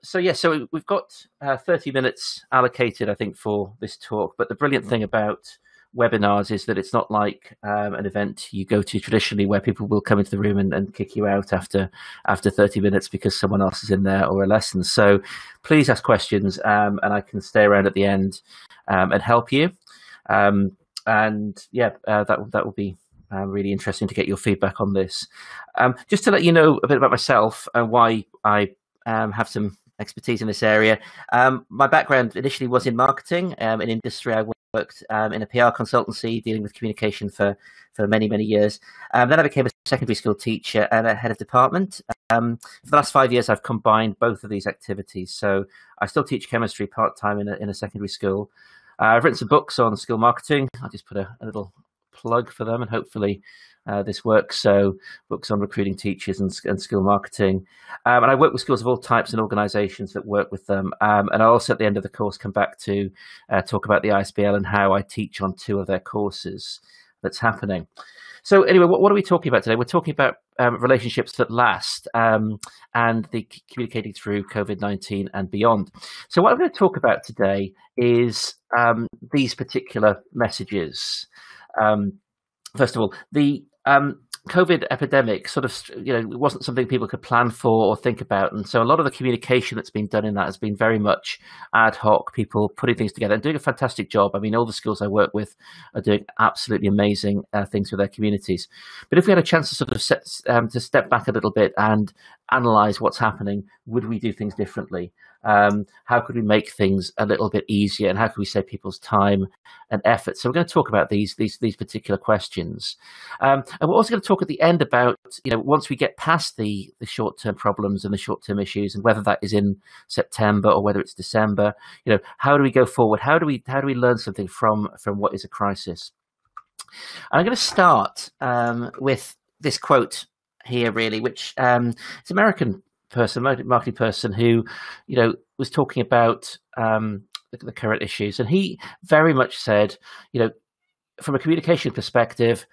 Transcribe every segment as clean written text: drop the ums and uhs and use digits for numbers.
So we've got 30 minutes allocated, I think, for this talk. But the brilliant thing about webinars is that it's not like an event you go to traditionally where people will come into the room and kick you out after 30 minutes because someone else is in there or a lesson. So please ask questions, and I can stay around at the end and help you. That will be really interesting to get your feedback on this. Just to let you know a bit about myself and why I have some expertise in this area. My background initially was in marketing. In industry, I worked in a PR consultancy dealing with communication for many, many years. Then I became a secondary school teacher and a head of department. For the last 5 years, I've combined both of these activities. So I still teach chemistry part-time in a secondary school. I've written some books on skill marketing. I'll just put a little plug for them, and hopefully this works. So books on recruiting teachers and skill marketing. And I work with schools of all types and organizations that work with them. And I also, at the end of the course, come back to talk about the ISBL and how I teach on 2 of their courses that's happening. So anyway, what are we talking about today? We're talking about relationships that last and the communicating through COVID-19 and beyond. So what I'm going to talk about today is these particular messages. First of all, the COVID epidemic it wasn't something people could plan for or think about. And so a lot of the communication that's been done in that has been very much ad hoc, people putting things together and doing a fantastic job. I mean, all the schools I work with are doing absolutely amazing things with their communities. But if we had a chance to sort of to step back a little bit and analyze what's happening, would we do things differently? How could we make things a little bit easier, and how can we save people's time and effort? So we're going to talk about these particular questions, and we're also going to talk at the end about once we get past the short-term problems and the short-term issues, and whether that is in September or whether it's December, how do we go forward? How do we learn something from what is a crisis? And I'm going to start with this quote here, really, which is an American person, marketing person, who was talking about the current issues, and he very much said, from a communication perspective,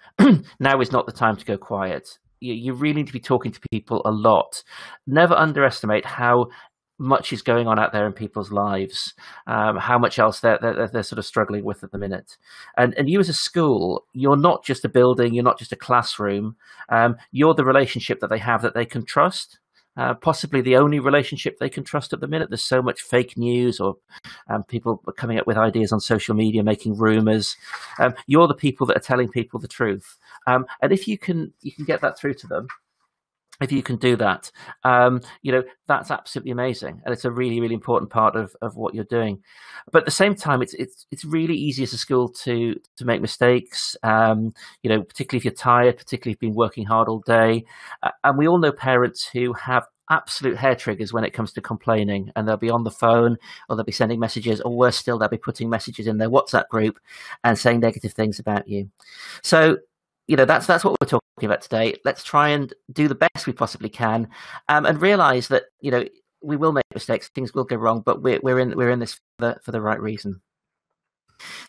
now is not the time to go quiet. You really need to be talking to people a lot. Never underestimate how much is going on out there in people's lives, how much else they're sort of struggling with at the minute. And you as a school, you're not just a building, you're not just a classroom, you're the relationship that they have that they can trust. Possibly the only relationship they can trust at the minute. There's so much fake news, or people are coming up with ideas on social media, making rumors. You're the people that are telling people the truth. And if you can get that through to them, if you can do that, that's absolutely amazing, and it's a really, really important part of what you're doing. But at the same time, it's really easy as a school to make mistakes. Particularly if you're tired, particularly if you've been working hard all day, and we all know parents who have absolute hair triggers when it comes to complaining, and they'll be on the phone, or they'll be sending messages, or worse still, they'll be putting messages in their WhatsApp group and saying negative things about you. So that's what we're talking about today. Let's try and do the best we possibly can, and realize that we will make mistakes, things will go wrong, but we're in this for the right reason.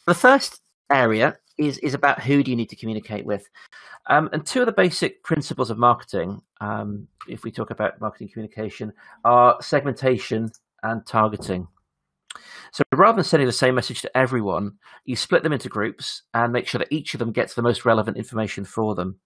The first area is about who do you need to communicate with, and 2 of the basic principles of marketing, if we talk about marketing communication, are segmentation and targeting. So rather than sending the same message to everyone, you split them into groups and make sure that each of them gets the most relevant information for them.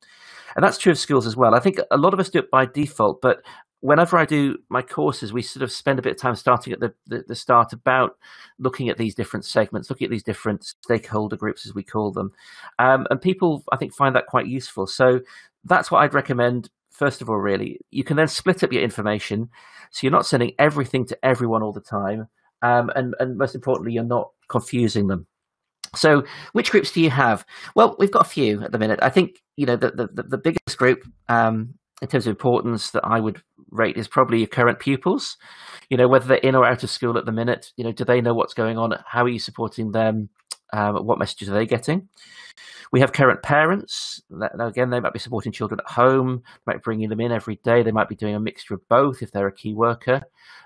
And that's true of schools as well. I think a lot of us do it by default, but whenever I do my courses, we sort of spend a bit of time starting at the start about looking at these different segments, looking at these different stakeholder groups, as we call them. And people, I think, find that quite useful. So that's what I'd recommend. First of all, really, you can then split up your information, so you're not sending everything to everyone all the time. And most importantly, you're not confusing them. So which groups do you have? Well, we've got a few at the minute. I think, the biggest group in terms of importance that I would rate is probably your current pupils. Whether they're in or out of school at the minute, do they know what's going on? How are you supporting them? What messages are they getting? We have current parents. Now, again, they might be supporting children at home, might be bringing them in every day. They might be doing a mixture of both if they're a key worker.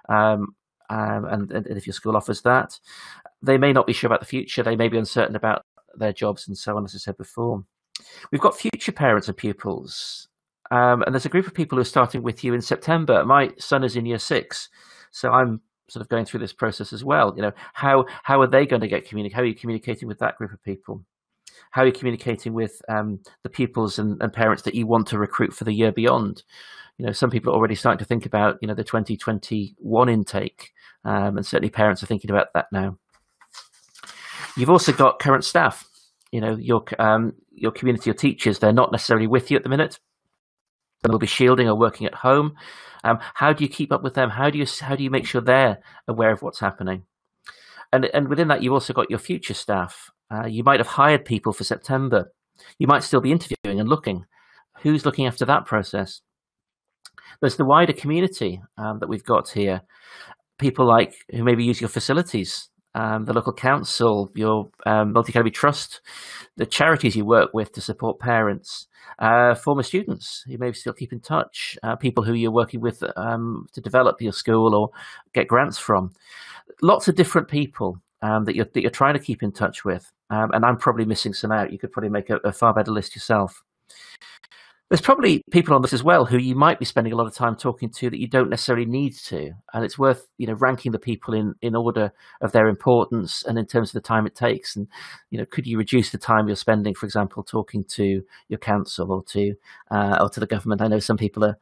And if your school offers that. They may not be sure about the future. They may be uncertain about their jobs and so on, as I said before. We've got future parents and pupils. And there's a group of people who are starting with you in September. My son is in year 6. So I'm sort of going through this process as well. How are they going to get communicate? How are you communicating with that group of people? How are you communicating with the pupils and parents that you want to recruit for the year beyond? Some people are already starting to think about, the 2021 intake, and certainly parents are thinking about that now. You've also got current staff. Your community, your teachers, they're not necessarily with you at the minute. They'll be shielding or working at home. How do you keep up with them? How do you make sure they're aware of what's happening? And within that, you've also got your future staff. You might have hired people for September. You might still be interviewing and looking. Who's looking after that process? There's the wider community that we've got here. People who maybe use your facilities, the local council, your multi-academy trust, the charities you work with to support parents, former students who maybe still keep in touch, people who you're working with to develop your school or get grants from. Lots of different people that you're trying to keep in touch with, and I'm probably missing some out. You could probably make a far better list yourself. There's probably people on this as well who you might be spending a lot of time talking to that you don't necessarily need to, and it's worth ranking the people in order of their importance and in terms of the time it takes. And could you reduce the time you're spending, for example, talking to your council or to the government? I know some people are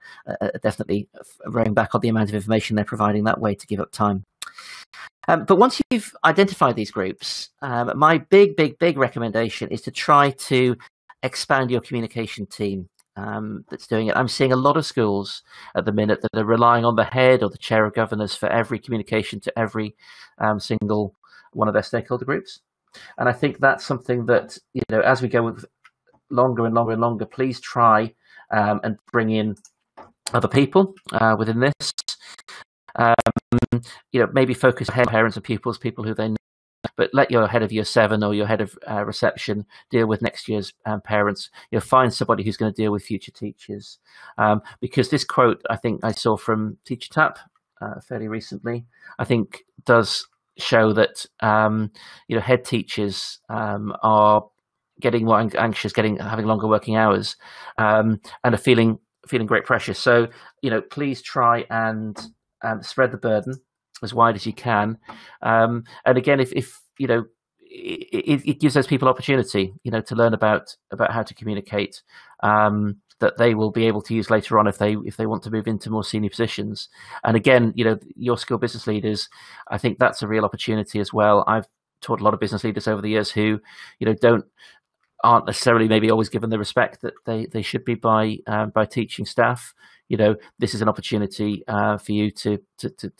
definitely rowing back on the amount of information they're providing that way to give up time. But once you've identified these groups, my big recommendation is to try to expand your communication team that's doing it. I'm seeing a lot of schools at the minute that are relying on the head or the chair of governors for every communication to every single one of their stakeholder groups. And I think that's something that, as we go longer and longer and longer, please try and bring in other people within this. Maybe focus on parents and pupils, people who they know, but let your head of year 7 or your head of reception deal with next year's parents. Find somebody who's going to deal with future teachers. Because this quote, I think I saw from Teacher Tap fairly recently, I think does show that head teachers are getting more anxious, having longer working hours, and are feeling great pressure. So please try and spread the burden as wide as you can. And again, if it gives those people opportunity, to learn about how to communicate, that they will be able to use later on if they want to move into more senior positions. And again, your school business leaders, I think that's a real opportunity as well. I've taught a lot of business leaders over the years who, aren't necessarily maybe always given the respect that they should be by teaching staff. This is an opportunity for you to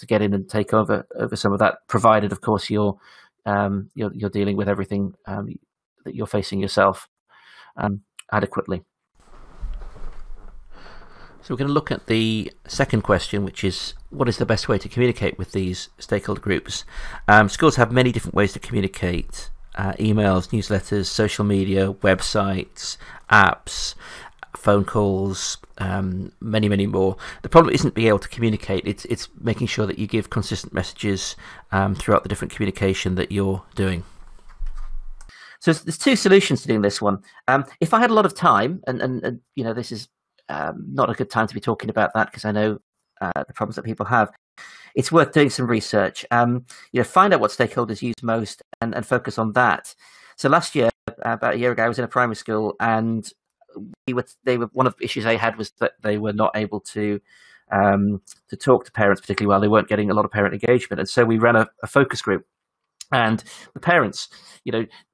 get in and take over some of that, provided, of course, you're dealing with everything that you're facing yourself adequately. So we're going to look at the second question, which is, what is the best way to communicate with these stakeholder groups? Schools have many different ways to communicate. Emails, newsletters, social media, websites, apps, phone calls, many more. The problem isn't being able to communicate, it's making sure that you give consistent messages throughout the different communication that you're doing. So there's two solutions to doing this one. If I had a lot of time, and this is not a good time to be talking about that because I know the problems that people have, it's worth doing some research. Find out what stakeholders use most and focus on that. So last year, about a year ago, I was in a primary school, and one of the issues they had was that they were not able to talk to parents particularly well. They weren't getting a lot of parent engagement, and so we ran a focus group. And the parents,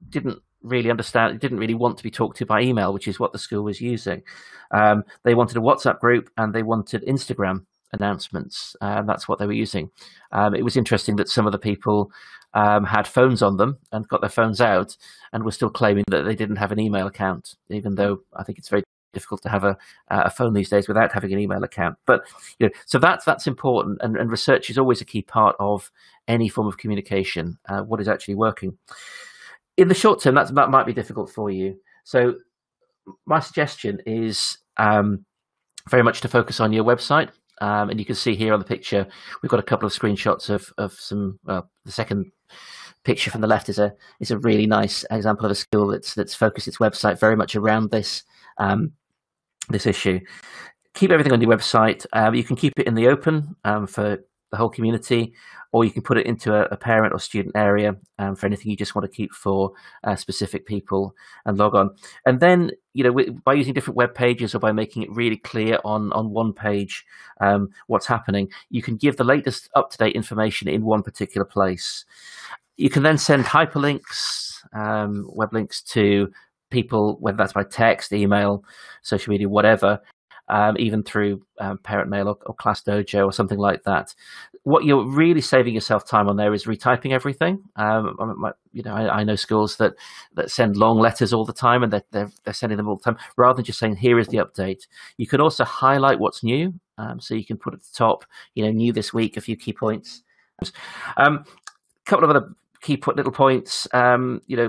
didn't really understand, didn't really want to be talked to by email, which is what the school was using. They wanted a WhatsApp group, and they wanted Instagram announcements. That's what they were using. It was interesting that some of the people had phones on them and got their phones out and were still claiming that they didn't have an email account, even though I think it's very difficult to have a phone these days without having an email account. But so that's important, and research is always a key part of any form of communication. What is actually working in the short term, that might be difficult for you. So my suggestion is very much to focus on your website. And you can see here on the picture, we've got a couple of screenshots of some. The second picture from the left is a really nice example of a school that's focused its website very much around this issue. Keep everything on your website. You can keep it in the open for the whole community, or you can put it into a parent or student area for anything you just want to keep for specific people and log on. And then, by using different web pages or by making it really clear on one page what's happening, you can give the latest up-to-date information in one particular place. You can then send hyperlinks, web links to people, whether that's by text, email, social media, whatever, even through Parent Mail or Class Dojo or something like that. What you're really saving yourself time on there is retyping everything. I know schools that send long letters all the time, and they're sending them all the time, rather than just saying, here is the update. You can also highlight what's new. So you can put at the top, new this week, a few key points. A couple of other key little points.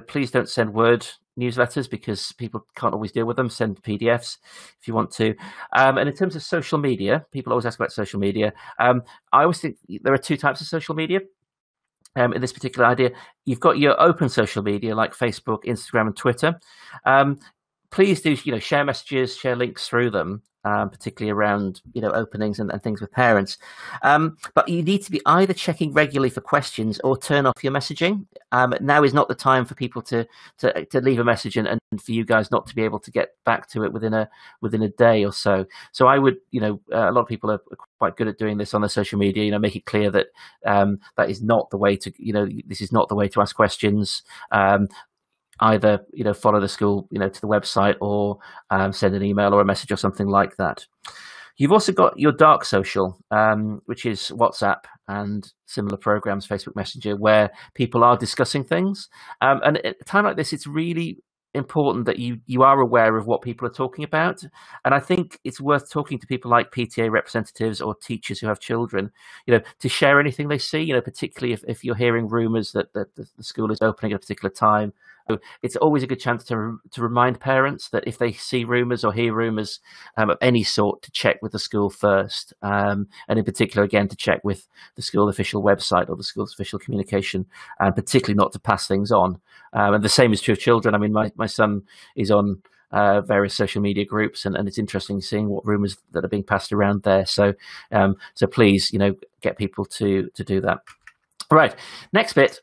Please don't send Word newsletters because people can't always deal with them. Send PDFs if you want to. And in terms of social media, people always ask about social media. I always think there are two types of social media. In this particular idea, you've got your open social media like Facebook, Instagram, and Twitter. Please do, share messages, share links through them, particularly around, openings and things with parents. But you need to be either checking regularly for questions or turn off your messaging. Now is not the time for people to leave a message and for you guys not to be able to get back to it within a day or so. So I would, a lot of people are quite good at doing this on their social media, make it clear that that is not the way to, this is not the way to ask questions. Either follow the school to the website or send an email or a message or something like that. You've also got your dark social, which is WhatsApp and similar programs, Facebook Messenger, where people are discussing things. And at a time like this, it's really important that you are aware of what people are talking about. And I think it's worth talking to people like PTA representatives or teachers who have children, to share anything they see, particularly if you're hearing rumours that the school is opening at a particular time. So it's always a good chance to remind parents that if they see rumours or hear rumours of any sort, to check with the school first. And in particular, again, to check with the school official website or the school's official communication, and particularly not to pass things on. And the same is true of children. I mean, my son is on various social media groups, and it's interesting seeing what rumours that are being passed around there. So please, get people to do that. Right. Next bit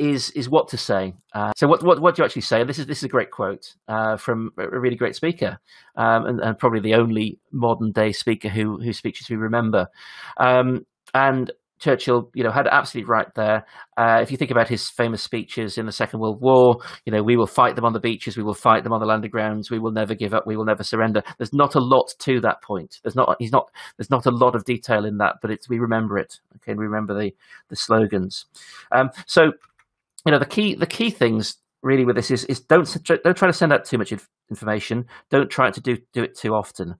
is what to say. So what do you actually say? This is a great quote from a really great speaker, and probably the only modern day speaker whose speeches we remember. And Churchill, had it absolutely right there. If you think about his famous speeches in the Second World War, we will fight them on the beaches, we will fight them on the landing grounds, we will never give up, we will never surrender. There's not a lot to that point. There's not a lot of detail in that, but we remember it. Okay, and we remember the slogans. So, the key things really with this is don't try to send out too much information. Don't try to do it too often.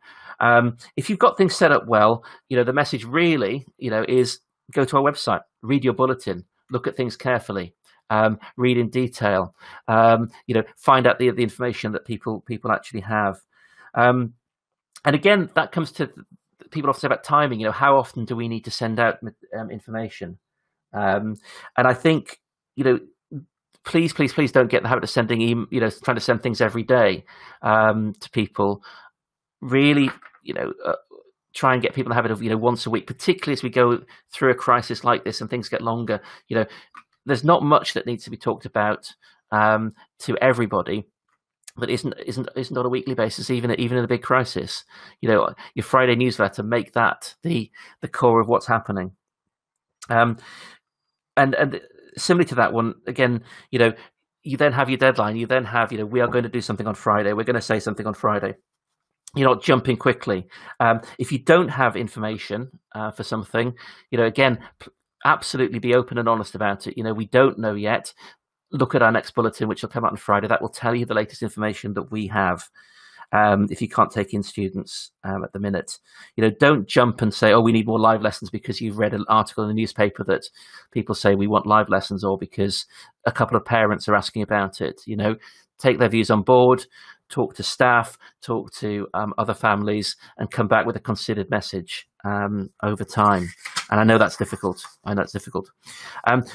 If you've got things set up well, the message really, is go to our website, read your bulletin, look at things carefully, read in detail, find out the information that people actually have. And again, that comes to people often say about timing. How often do we need to send out information? And I think, please don't get in the habit of sending trying to send things every day to people. Really, try and get people in the habit of, once a week, particularly as we go through a crisis like this and things get longer. There's not much that needs to be talked about to everybody that isn't on a weekly basis, even in a big crisis. Your Friday newsletter, make that the core of what's happening. And similarly to that one, again, you then have your deadline. You then have, we are going to do something on Friday. We're going to say something on Friday. You're not jumping quickly. If you don't have information for something, again, absolutely be open and honest about it. We don't know yet. Look at our next bulletin, which will come out on Friday. That will tell you the latest information that we have. If you can't take in students at the minute, don't jump and say, oh, we need more live lessons because you've read an article in the newspaper that people say we want live lessons, or because a couple of parents are asking about it. Take their views on board, talk to staff, talk to other families, and come back with a considered message over time. And I know that's difficult.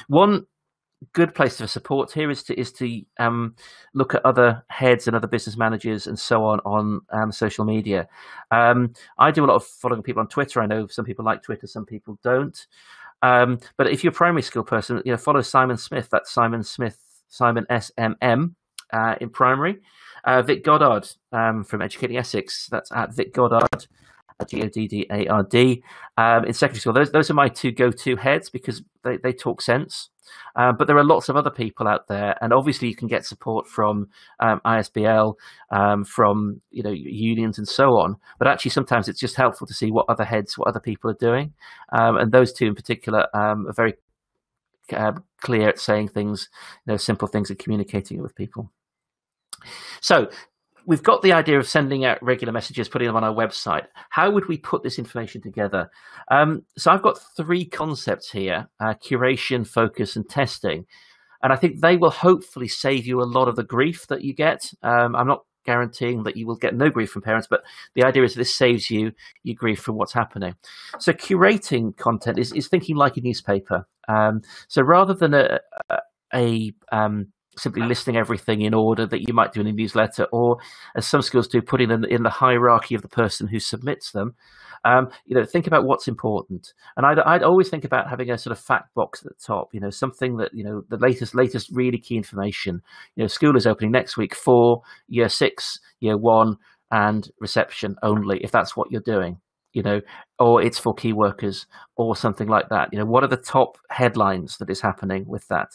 One good place for support here is to look at other heads and other business managers and so on social media. I do a lot of following people on Twitter. I know some people like Twitter, some people don't. But if you're a primary school person, follow Simon Smith. That's Simon Smith, Simon SMM in primary. Vic Goddard from Educating Essex. That's at Vic Goddard. Goddard. In secondary school, those are my two go-to heads because they talk sense. But there are lots of other people out there, and obviously you can get support from ISBL, from unions and so on. But actually, sometimes it's just helpful to see what other people are doing, and those two in particular are very clear at saying things, simple things, and communicating it with people. So we've got the idea of sending out regular messages, putting them on our website. How would we put this information together? So I've got three concepts here: curation, focus, and testing. And I think they will hopefully save you a lot of the grief that you get. I'm not guaranteeing that you will get no grief from parents, but the idea is this saves you grief from what's happening. So curating content is thinking like a newspaper. So rather than simply listing everything in order that you might do in a newsletter, or as some schools do, putting them in the hierarchy of the person who submits them. Think about what's important. And I'd always think about having a sort of fact box at the top, something that, the latest really key information. School is opening next week for year 6, year 1, and reception only, if that's what you're doing, or it's for key workers or something like that. What are the top headlines that is happening with that?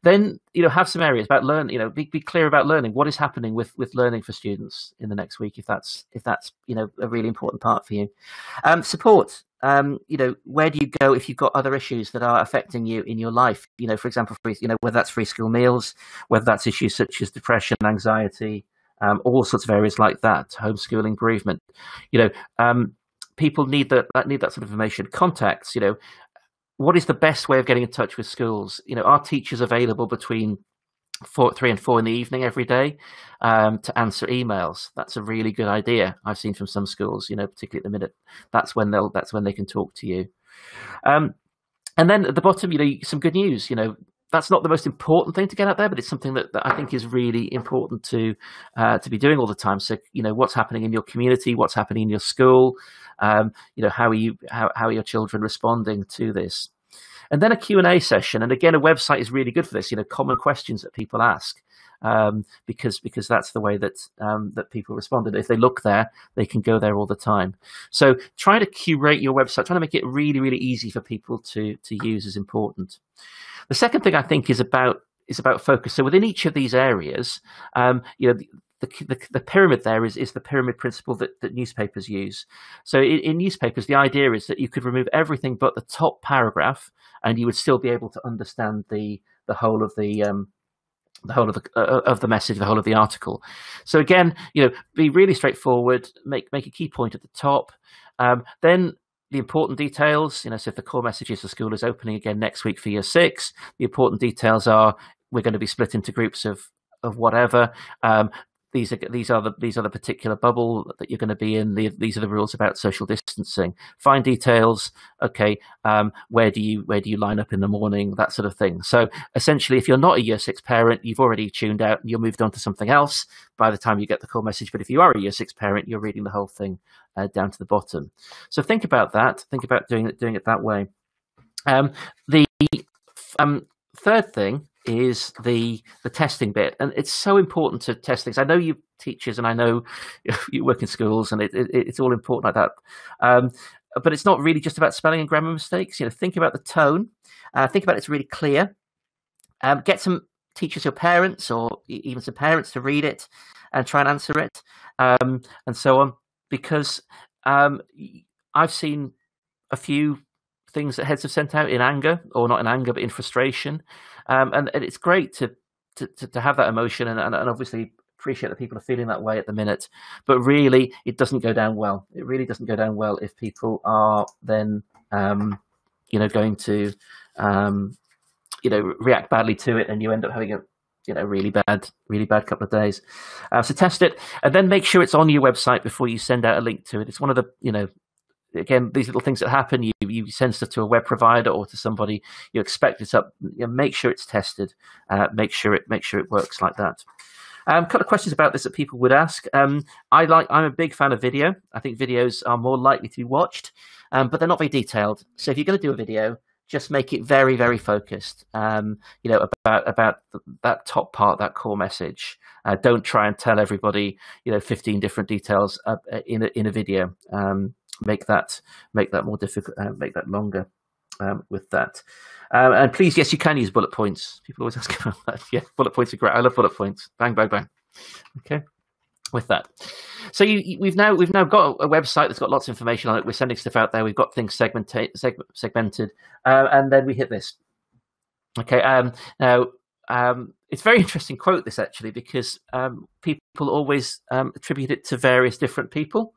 Then have some areas about learning. Be clear about learning. What is happening with learning for students in the next week, if that's a really important part for you. Support. Where do you go if you've got other issues that are affecting you in your life? For example, whether that's free school meals, whether that's issues such as depression, anxiety, all sorts of areas like that. Homeschooling, bereavement. People need that sort of information. Contacts. What is the best way of getting in touch with schools? Are teachers available between 3 and 4 in the evening every day to answer emails? That's a really good idea. I've seen from some schools, particularly at the minute, that's when they can talk to you. And then at the bottom, some good news. That's not the most important thing to get out there, but it's something that I think is really important to be doing all the time. So, what's happening in your community, what's happening in your school, how are your children responding to this? And then a Q&A session. And again, a website is really good for this, common questions that people ask, because that's the way that people respond. And if they look there, they can go there all the time. So trying to curate your website, trying to make it really, really easy for people to use is important. The second thing I think is about focus. So within each of these areas, the pyramid there is the pyramid principle that newspapers use. So in newspapers, the idea is that you could remove everything but the top paragraph, and you would still be able to understand the whole of the message, the whole of the article. So again, be really straightforward. Make a key point at the top. Then the important details, so if the core message is the school is opening again next week for year 6, the important details are we're going to be split into groups of whatever. These are the particular bubble that you're going to be in. These are the rules about social distancing. Fine details. Okay, where do you line up in the morning? That sort of thing. So essentially, if you're not a year 6 parent, you've already tuned out and you're moved on to something else by the time you get the core message. But if you are a year 6 parent, you're reading the whole thing down to the bottom. So think about that. Think about doing it that way. The third thing is the testing bit, and it's so important to test things. I know you teachers, and I know you work in schools, and it's all important like that. But it's not really just about spelling and grammar mistakes. Think about the tone. Think about it's really clear. Get some teachers or parents, or even some parents, to read it and try and answer it, and so on. Because I've seen a few things that heads have sent out in anger, or not in anger, but in frustration. And it's great to have that emotion, and obviously appreciate that people are feeling that way at the minute. But really, it doesn't go down well. It really doesn't go down well if people are then, going to, react badly to it, and you end up having a really bad couple of days. So test it, and then make sure it's on your website before you send out a link to it. It's one of the again, these little things that happen, you send stuff to a web provider or to somebody, you expect it's up, make sure it's tested, make sure it works like that. A couple of questions about this that people would ask. I'm a big fan of video. I think videos are more likely to be watched, but they're not very detailed. So if you're going to do a video, just make it very, very focused. About that top part, that core message. Don't try and tell everybody, 15 different details in a video. Make that more difficult. Make that longer. With that. And please, yes, you can use bullet points. People always ask about that. Yeah, bullet points are great. I love bullet points. Bang, bang, bang. Okay, with that. So we've now got a website that's got lots of information on it. We're sending stuff out there. We've got things segmented, and then we hit this. Okay, now it's a very interesting quote, this actually, because people always attribute it to various different people.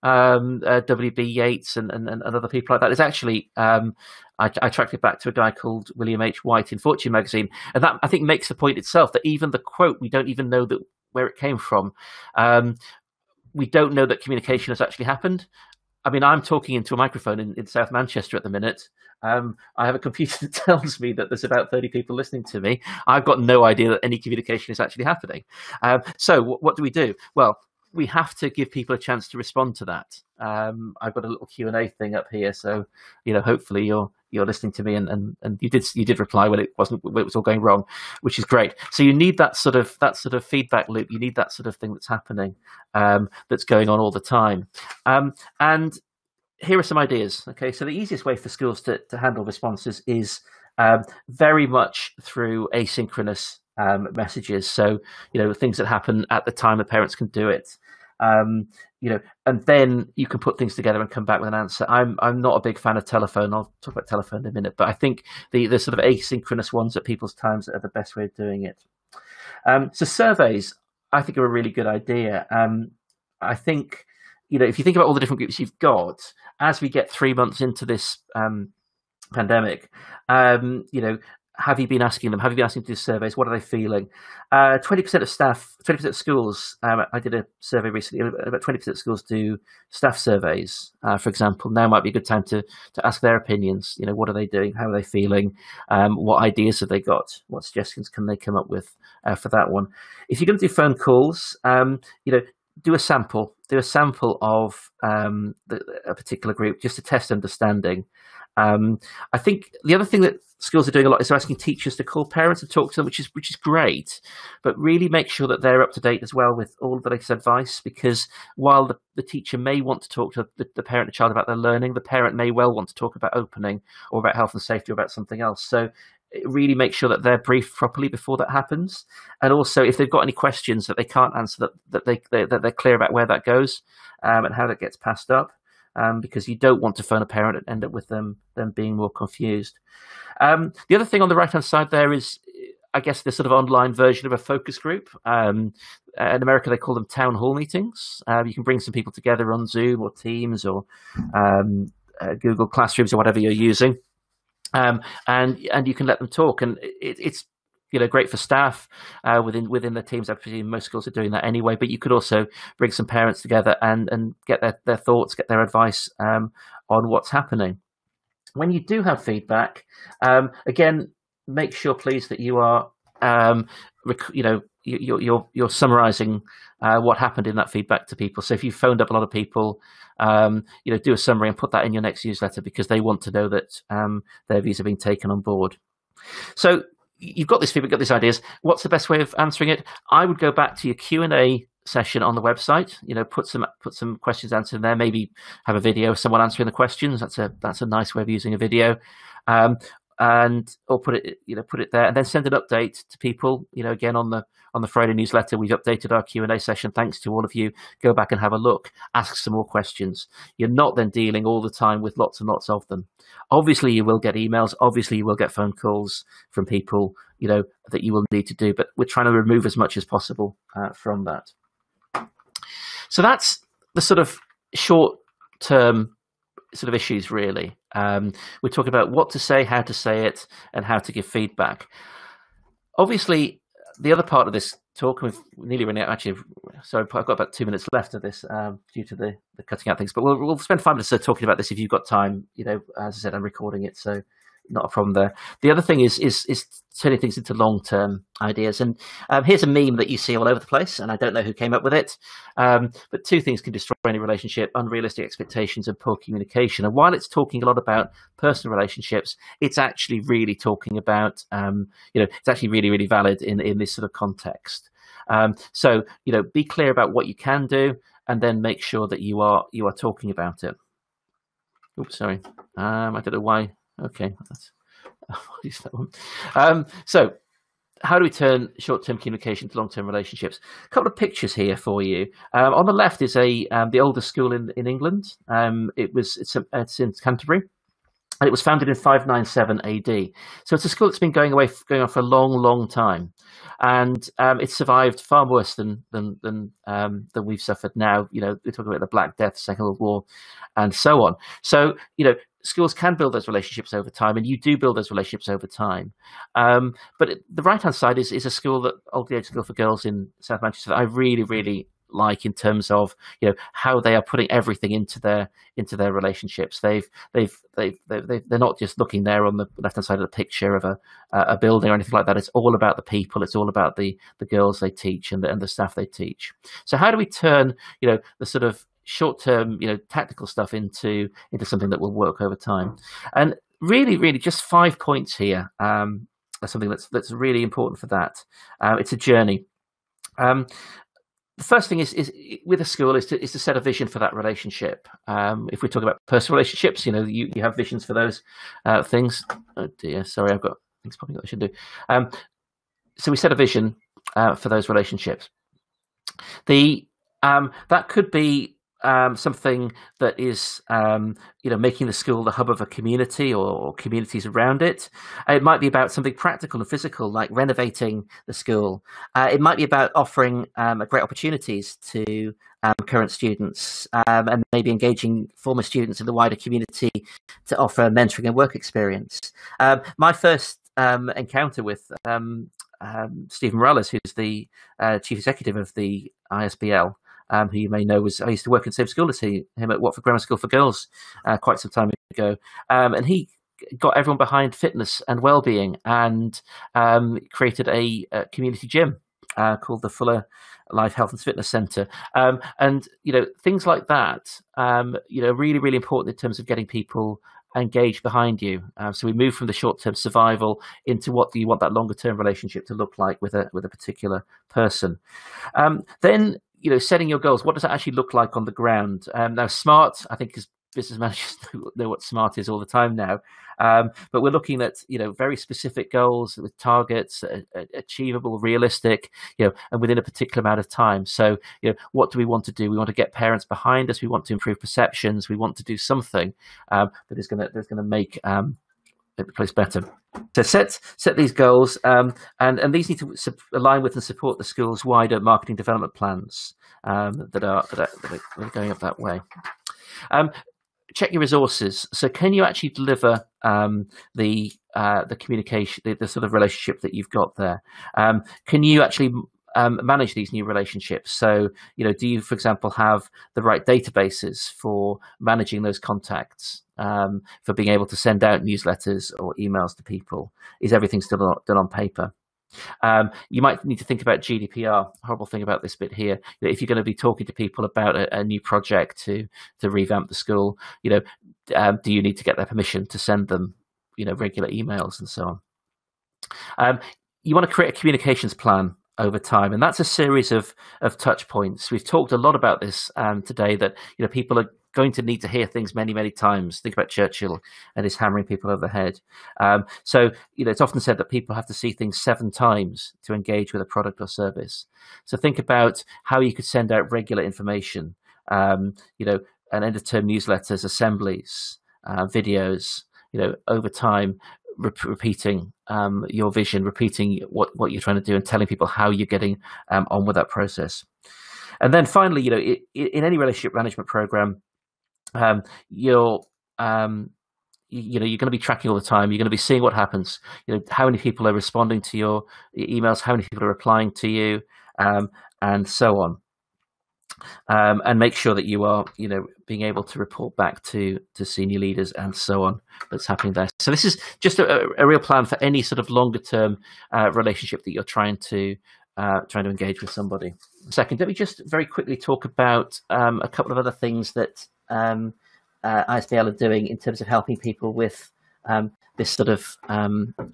W.B. Yeats and other people like that. It's actually, I tracked it back to a guy called William H. White in Fortune magazine, and that I think makes the point itself, that even the quote, we don't even know where it came from. We don't know that communication has actually happened. I mean, I'm talking into a microphone in South Manchester at the minute. I have a computer that tells me that there's about 30 people listening to me. I've got no idea that any communication is actually happening. So what do we do? Well, we have to give people a chance to respond to that. I've got a little Q&A thing up here, so hopefully you're listening to me and you did reply when it was all going wrong, which is great. So you need that sort of feedback loop. You need that sort of thing that's happening, that's going on all the time. And here are some ideas. Okay, so the easiest way for schools to handle responses is very much through asynchronous messages. So things that happen at the time the parents can do it. And then you can put things together and come back with an answer. I'm not a big fan of telephone. I'll talk about telephone in a minute, but I think the sort of asynchronous ones at people's times are the best way of doing it. So surveys, I think, are a really good idea. I think, if you think about all the different groups you've got, as we get 3 months into this pandemic, have you been asking them? Have you been asking to do surveys? What are they feeling? 20% of staff, 20% of schools, I did a survey recently, about 20% of schools do staff surveys, for example. Now might be a good time to ask their opinions. What are they doing? How are they feeling? What ideas have they got? What suggestions can they come up with for that one? If you're going to do phone calls, do a sample. Do a sample of a particular group just to test understanding. I think the other thing that schools are doing a lot is they're asking teachers to call parents and talk to them, which is great, but really make sure that they're up to date as well with all of the latest advice, because while the teacher may want to talk to the parent and child about their learning, the parent may well want to talk about opening or about health and safety or about something else. So really make sure that they're briefed properly before that happens. And also, if they've got any questions that they can't answer, that they're clear about where that goes and how that gets passed up. Because you don't want to phone a parent and end up with them being more confused. The other thing on the right-hand side there is, I guess, the sort of online version of a focus group. In America, they call them town hall meetings. You can bring some people together on Zoom or Teams or Google Classrooms or whatever you're using, and you can let them talk. And it's great for staff within the teams. I presume most schools are doing that anyway, but you could also bring some parents together and get their thoughts, get their advice on what's happening. When you do have feedback, again, make sure, please, that you are, you're summarising what happened in that feedback to people. So if you phoned up a lot of people, do a summary and put that in your next newsletter, because they want to know that their views have been taken on board. So you've got this feedback, got these ideas. What's the best way of answering it? I would go back to your Q&A session on the website. Put some questions answered in there. Maybe have a video of someone answering the questions. That's a nice way of using a video, or put it there, and then send an update to people. Again on the Friday newsletter, we've updated our Q&A session. Thanks to all of you. Go back and have a look. Ask some more questions. You're not then dealing all the time with lots and lots of them. Obviously, you will get emails. Obviously, you will get phone calls from people, that you will need to do. But we're trying to remove as much as possible from that. So that's the sort of short-term sort of issues, really. We're talking about what to say, how to say it, and how to give feedback. Obviously, the other part of this talk, we've nearly run out. Actually, sorry, I've got about 2 minutes left of this due to the cutting out things. But we'll spend 5 minutes talking about this if you've got time. As I said, I'm recording it, so not a problem there. The other thing is turning things into long-term ideas. And here's a meme that you see all over the place, and I don't know who came up with it. But two things can destroy any relationship: unrealistic expectations and poor communication. And while it's talking a lot about personal relationships, it's actually really talking about, it's actually really, really valid in this sort of context. So, be clear about what you can do, and then make sure that you are talking about it. Oops, sorry. I don't know why. Okay, I'll use that one. So how do we turn short-term communication to long-term relationships? A couple of pictures here for you. On the left is the oldest school in England. It's in Canterbury, and it was founded in 597 AD. So it's a school that's been going on for a long, long time, and it's survived far worse than we've suffered now. We're talking about the Black Death, Second World War, and so on. So schools can build those relationships over time, and you do build those relationships over time. But the right-hand side is a school, that Old Age School for Girls in South Manchester, that I really, really like in terms of how they are putting everything into their relationships. They're not just looking there on the left-hand side of the picture of a building or anything like that. It's all about the people. It's all about the girls they teach and the staff they teach. So how do we turn the sort of short-term tactical stuff into something that will work over time? And really just 5 points here. Something that's really important for that. It's a journey. The first thing is with a school is to set a vision for that relationship. If we talk about personal relationships, you have visions for those things. Oh dear, sorry, I've got things popping up I should do. So we set a vision for those relationships. That could be something that is, making the school the hub of a community or communities around it. It might be about something practical and physical, like renovating the school. It might be about offering great opportunities to current students and maybe engaging former students in the wider community to offer mentoring and work experience. My first encounter with Stephen Morales, who's the chief executive of the ISBL, who you may know, I used to work in the same school as him at Watford Grammar School for Girls quite some time ago. And he got everyone behind fitness and well-being and created a community gym called the Fuller Life Health and Fitness Centre. And, things like that, really, really important in terms of getting people engaged behind you. So we move from the short-term survival into what do you want that longer-term relationship to look like with a particular person. Then, setting your goals. What does that actually look like on the ground? Now, SMART, I think, because business managers know what SMART is all the time now. But we're looking at, very specific goals with targets, achievable, realistic, and within a particular amount of time. So, what do we want to do? We want to get parents behind us. We want to improve perceptions. We want to do something that is going to make the place better. So set these goals, and these need to align with and support the school's wider marketing development plans that are going up that way. Check your resources. So can you actually deliver the communication, the sort of relationship that you've got there? Can you actually manage these new relationships? So, do you, for example, have the right databases for managing those contacts, for being able to send out newsletters or emails to people? Is everything still done on paper? You might need to think about GDPR. Horrible thing about this bit here. If you're going to be talking to people about a new project to revamp the school, do you need to get their permission to send them, regular emails and so on? You want to create a communications plan over time, and that's a series of touch points. We've talked a lot about this today, that people are going to need to hear things many, many times. Think about Churchill and his hammering people over the head. So it's often said that people have to see things 7 times to engage with a product or service. So think about how you could send out regular information, and end of term newsletters, assemblies, videos, over time, repeating your vision, repeating what you're trying to do, and telling people how you're getting on with that process. And then finally, in any relationship management program, you're you're going to be tracking all the time. You're going to be seeing what happens. How many people are responding to your emails, how many people are replying to you, and so on. And make sure that you are, being able to report back to senior leaders and so on that's happening there. So this is just a real plan for any sort of longer term relationship that you're trying to engage with somebody. Second, let me just very quickly talk about a couple of other things that ISBL are doing in terms of helping people with this sort of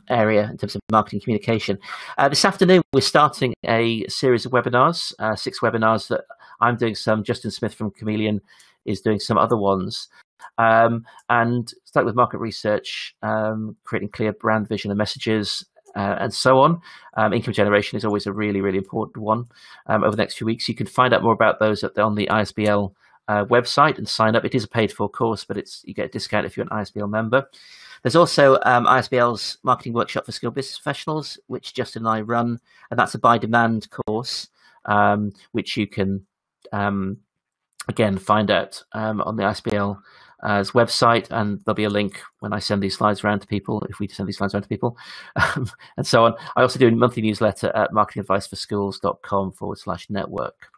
area in terms of marketing communication. This afternoon, we're starting a series of webinars, 6 webinars that I'm doing some. Justin Smith from Chameleon is doing some other ones. And start with market research, creating clear brand vision and messages, and so on. Income generation is always a really, really important one over the next few weeks. You can find out more about those on the ISBL website and sign up. It is a paid for course, but you get a discount if you're an ISBL member. There's also ISBL's marketing workshop for skilled business professionals, which Justin and I run, and that's a by demand course, which you can again find out on the ISBL's website, and there'll be a link when I send these slides around to people, if we send these slides around to people, and so on. I also do a monthly newsletter at marketingadviceforschools.com/network.